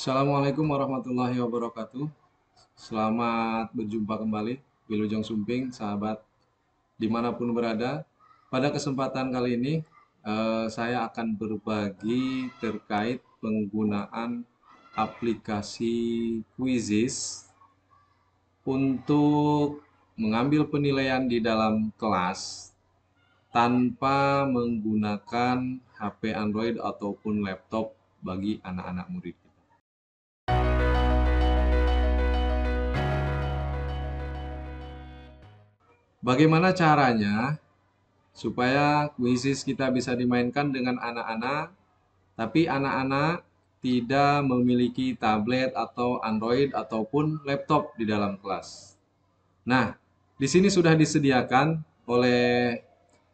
Assalamualaikum warahmatullahi wabarakatuh. Selamat berjumpa kembali, Wilujeng Sumping, sahabat dimanapun berada. Pada kesempatan kali ini, saya akan berbagi terkait penggunaan aplikasi Quizizz untuk mengambil penilaian di dalam kelas tanpa menggunakan HP Android ataupun laptop bagi anak-anak murid kita. Bagaimana caranya supaya Quizizz kita bisa dimainkan dengan anak-anak, tapi anak-anak tidak memiliki tablet atau Android ataupun laptop di dalam kelas. Nah, di sini sudah disediakan oleh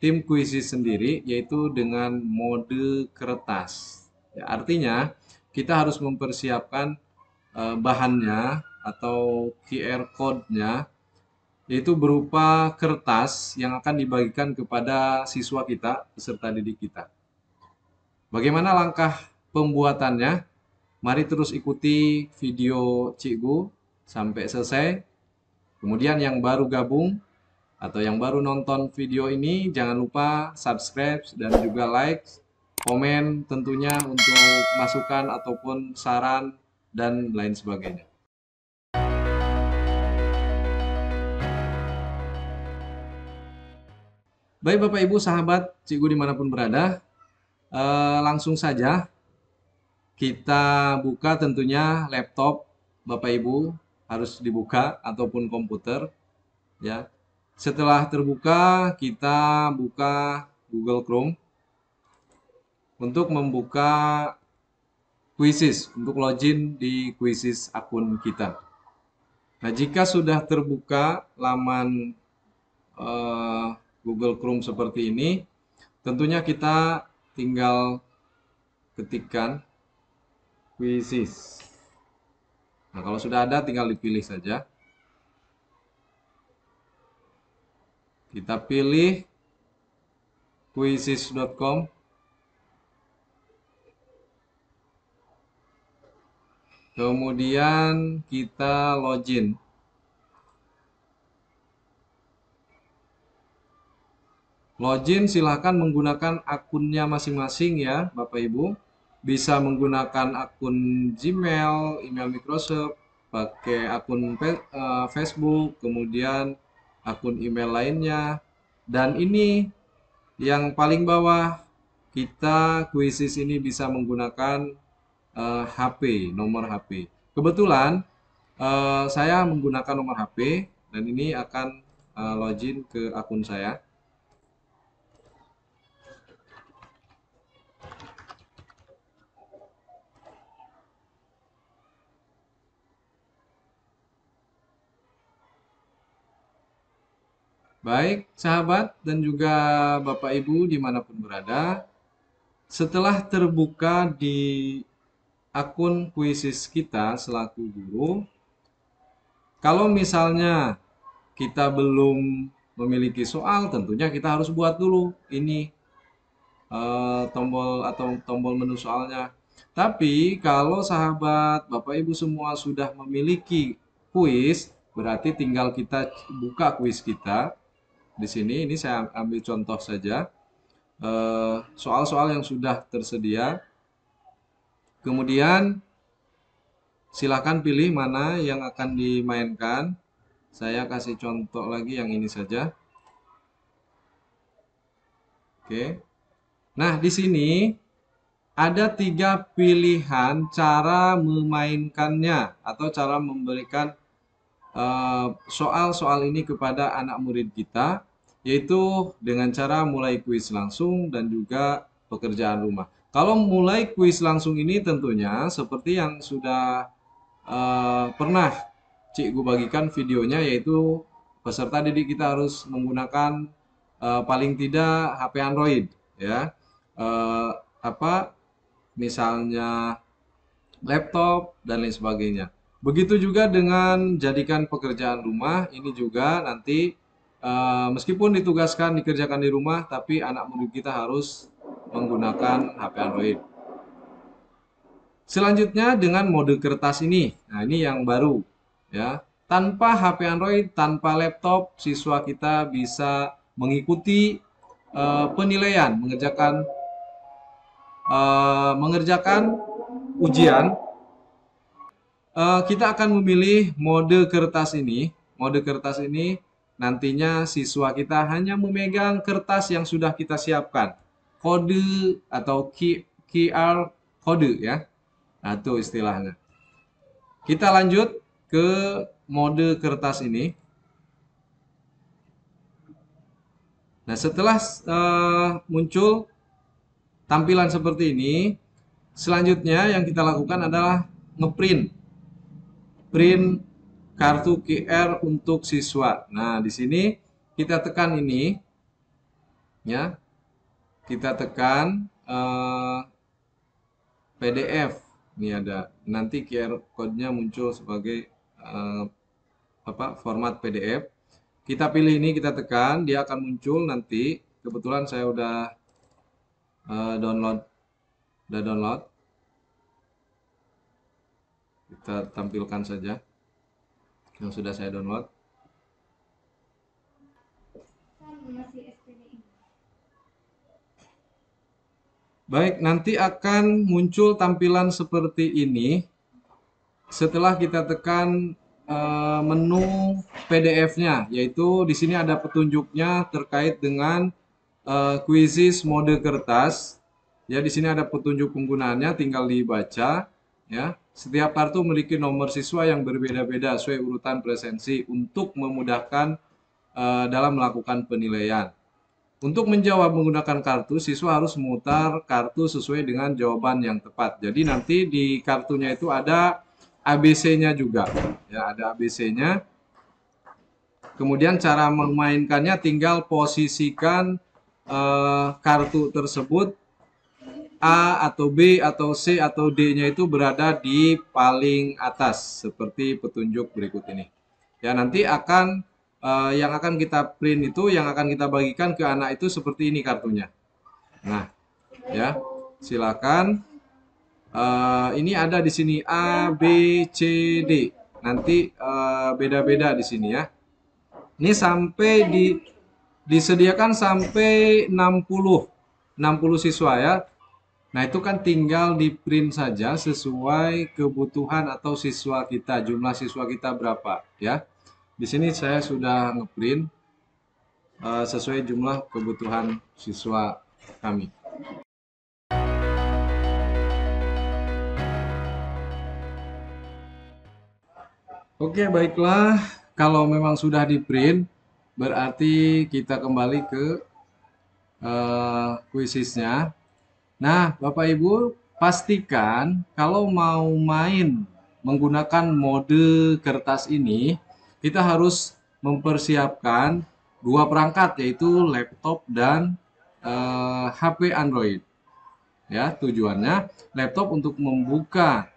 tim Quizizz sendiri, yaitu dengan mode kertas. Ya, artinya kita harus mempersiapkan bahannya atau QR code-nya, yaitu berupa kertas yang akan dibagikan kepada siswa kita, peserta didik kita. Bagaimana langkah pembuatannya? Mari terus ikuti video Cikgu sampai selesai. Kemudian yang baru gabung atau yang baru nonton video ini, jangan lupa subscribe dan juga like, komen tentunya untuk masukan ataupun saran dan lain sebagainya. Baik Bapak Ibu sahabat Cikgu dimanapun berada, langsung saja kita buka tentunya laptop Bapak Ibu harus dibuka ataupun komputer ya. Setelah terbuka kita buka Google Chrome untuk membuka Quizizz, untuk login di Quizizz akun kita. Nah, jika sudah terbuka laman Google Chrome seperti ini, tentunya kita tinggal ketikkan Quizizz. Nah, kalau sudah ada tinggal dipilih saja. Kita pilih quizizz.com. Kemudian kita login. Login silahkan menggunakan akunnya masing-masing ya Bapak Ibu. Bisa menggunakan akun Gmail, email Microsoft, pakai akun Facebook, kemudian akun email lainnya. Dan ini yang paling bawah, kita Quizizz ini bisa menggunakan HP, nomor HP. Kebetulan saya menggunakan nomor HP dan ini akan login ke akun saya. Baik, sahabat dan juga Bapak Ibu dimanapun berada, setelah terbuka di akun Quizizz kita selaku guru, kalau misalnya kita belum memiliki soal, tentunya kita harus buat dulu ini tombol atau tombol menu soalnya. Tapi kalau sahabat Bapak Ibu semua sudah memiliki kuis, berarti tinggal kita buka kuis kita. Di sini ini saya ambil contoh saja soal-soal yang sudah tersedia. Kemudian silakan pilih mana yang akan dimainkan. Saya kasih contoh lagi yang ini saja. Oke. Nah, di sini ada 3 pilihan cara memainkannya atau cara memberikan soal-soal ini kepada anak murid kita, yaitu dengan cara mulai kuis langsung dan juga pekerjaan rumah. Kalau mulai kuis langsung ini tentunya seperti yang sudah pernah Cikgu bagikan videonya, yaitu peserta didik kita harus menggunakan paling tidak HP Android ya. Apa misalnya laptop dan lain sebagainya. Begitu juga dengan jadikan pekerjaan rumah, ini juga nanti meskipun ditugaskan dikerjakan di rumah, tapi anak murid kita harus menggunakan HP Android. Selanjutnya dengan mode kertas ini. Nah, ini yang baru ya. Tanpa HP Android, tanpa laptop, siswa kita bisa mengikuti penilaian, mengerjakan ujian. Kita akan memilih mode kertas ini. Mode kertas ini nantinya siswa kita hanya memegang kertas yang sudah kita siapkan. Kode atau QR kode ya. Nah, itu istilahnya. Kita lanjut ke mode kertas ini. Nah, setelah muncul tampilan seperti ini, selanjutnya yang kita lakukan adalah ngeprint. Print kartu QR untuk siswa. Nah, di sini kita tekan ini, ya, kita tekan PDF. Ini ada, nanti QR code-nya muncul sebagai format PDF. Kita pilih ini, kita tekan, dia akan muncul nanti. Kebetulan saya udah download. Kita tampilkan saja yang sudah saya download. Baik, nanti akan muncul tampilan seperti ini setelah kita tekan menu PDF-nya, yaitu di sini ada petunjuknya terkait dengan Quizzes mode kertas. Ya, di sini ada petunjuk penggunaannya, tinggal dibaca. Ya, setiap kartu memiliki nomor siswa yang berbeda-beda sesuai urutan presensi untuk memudahkan dalam melakukan penilaian. Untuk menjawab menggunakan kartu, siswa harus memutar kartu sesuai dengan jawaban yang tepat. Jadi nanti di kartunya itu ada ABC-nya juga. Ya, ada ABC-nya. Kemudian cara memainkannya tinggal posisikan kartu tersebut A atau B atau C atau D-nya itu berada di paling atas seperti petunjuk berikut ini. Ya, nanti akan yang akan kita print itu, yang akan kita bagikan ke anak itu seperti ini kartunya. Nah, ya, silakan. Ini ada di sini A, B, C, D. Nanti beda-beda di sini ya. Ini sampai disediakan sampai 60 siswa ya. Nah, itu kan tinggal di print saja sesuai kebutuhan atau siswa kita, jumlah siswa kita berapa ya. Di sini saya sudah ngeprint sesuai jumlah kebutuhan siswa kami. Oke, baiklah. Kalau memang sudah di print, berarti kita kembali ke quizesnya. Nah, Bapak Ibu, pastikan kalau mau main menggunakan mode kertas ini, kita harus mempersiapkan dua perangkat, yaitu laptop dan HP Android. Ya, tujuannya laptop untuk membuka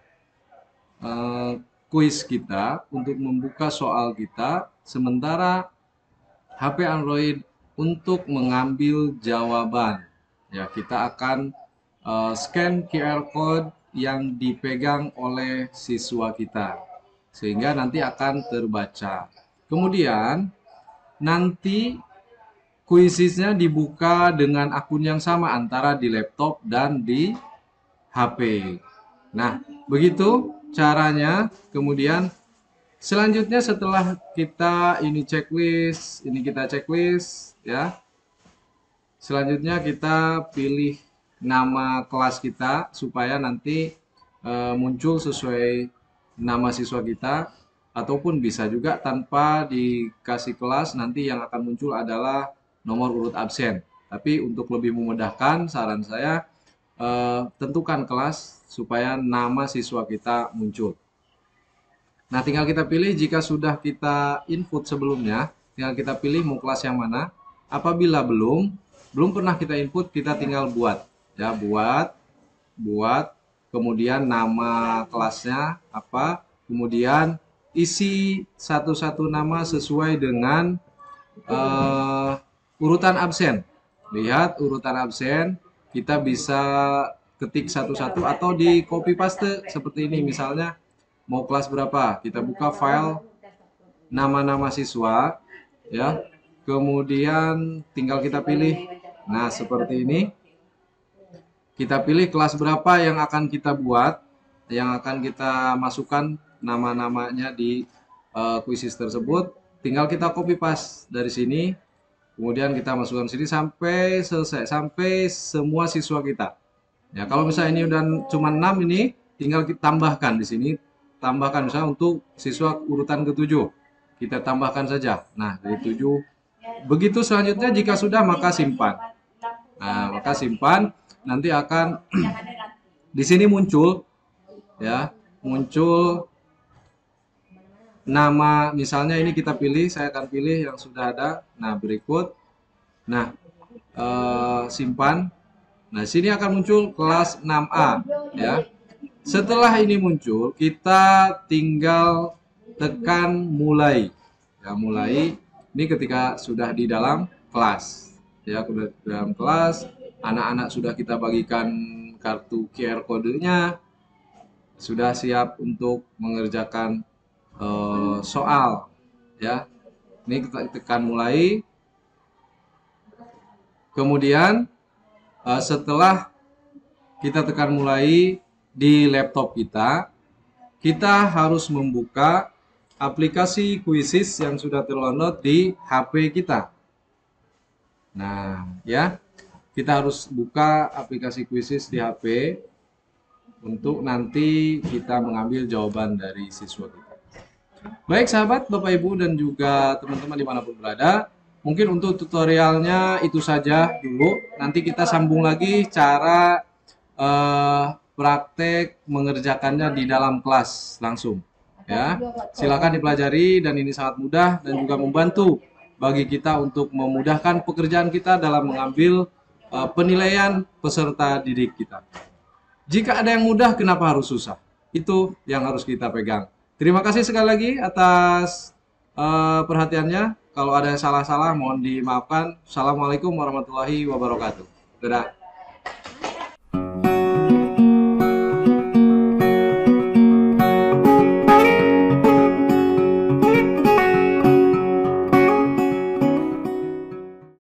kuis kita, untuk membuka soal kita, sementara HP Android untuk mengambil jawaban. Ya, kita akan scan QR code yang dipegang oleh siswa kita sehingga nanti akan terbaca. Kemudian nanti quizesnya dibuka dengan akun yang sama antara di laptop dan di HP. Nah, begitu caranya. Kemudian selanjutnya setelah kita ini kita checklist ya. Selanjutnya kita pilih nama kelas kita supaya nanti muncul sesuai nama siswa kita, ataupun bisa juga tanpa dikasih kelas, nanti yang akan muncul adalah nomor urut absen. Tapi untuk lebih memudahkan, saran saya tentukan kelas supaya nama siswa kita muncul. Nah, tinggal kita pilih. Jika sudah kita input sebelumnya, tinggal kita pilih mau kelas yang mana. Apabila belum pernah kita input, kita tinggal buat. Ya, buat, kemudian nama kelasnya apa, kemudian isi satu-satu nama sesuai dengan urutan absen. Lihat urutan absen, kita bisa ketik satu-satu atau di copy paste seperti ini. Misalnya mau kelas berapa, kita buka file nama-nama siswa ya. Kemudian tinggal kita pilih. Nah, seperti ini. Kita pilih kelas berapa yang akan kita buat, yang akan kita masukkan nama-namanya di quizzes tersebut. Tinggal kita copy paste dari sini, kemudian kita masukkan sini sampai selesai, sampai semua siswa kita. Ya, kalau misalnya ini udah cuma 6 ini, tinggal kita tambahkan di sini, tambahkan misalnya untuk siswa urutan ke-7. Kita tambahkan saja. Nah, dari 7. Begitu selanjutnya jika sudah maka simpan. Nah, maka simpan. Nanti akan di sini muncul ya, muncul nama, misalnya ini kita pilih, saya akan pilih yang sudah ada. Nah, berikut. Nah, simpan. Nah, sini akan muncul kelas 6A ya. Setelah ini muncul, kita tinggal tekan mulai. Ya, mulai. Ini ketika sudah di dalam kelas. Ya, sudah di dalam kelas. Anak-anak sudah kita bagikan kartu QR kodenya, sudah siap untuk mengerjakan soal ya. Ini kita tekan mulai. Kemudian setelah kita tekan mulai di laptop kita harus membuka aplikasi Quizzes yang sudah terdownload di HP kita. Nah, ya. Kita harus buka aplikasi Quizzes di HP untuk nanti kita mengambil jawaban dari siswa kita. Baik sahabat, Bapak Ibu dan juga teman-teman dimanapun berada, mungkin untuk tutorialnya itu saja dulu. Nanti kita sambung lagi cara praktek mengerjakannya di dalam kelas langsung. Ya, silakan dipelajari dan ini sangat mudah dan juga membantu bagi kita untuk memudahkan pekerjaan kita dalam mengambil penilaian peserta didik kita. Jika ada yang mudah, kenapa harus susah? Itu yang harus kita pegang. Terima kasih sekali lagi atas perhatiannya. Kalau ada yang salah-salah, mohon dimaafkan. Assalamualaikum warahmatullahi wabarakatuh. Dadah.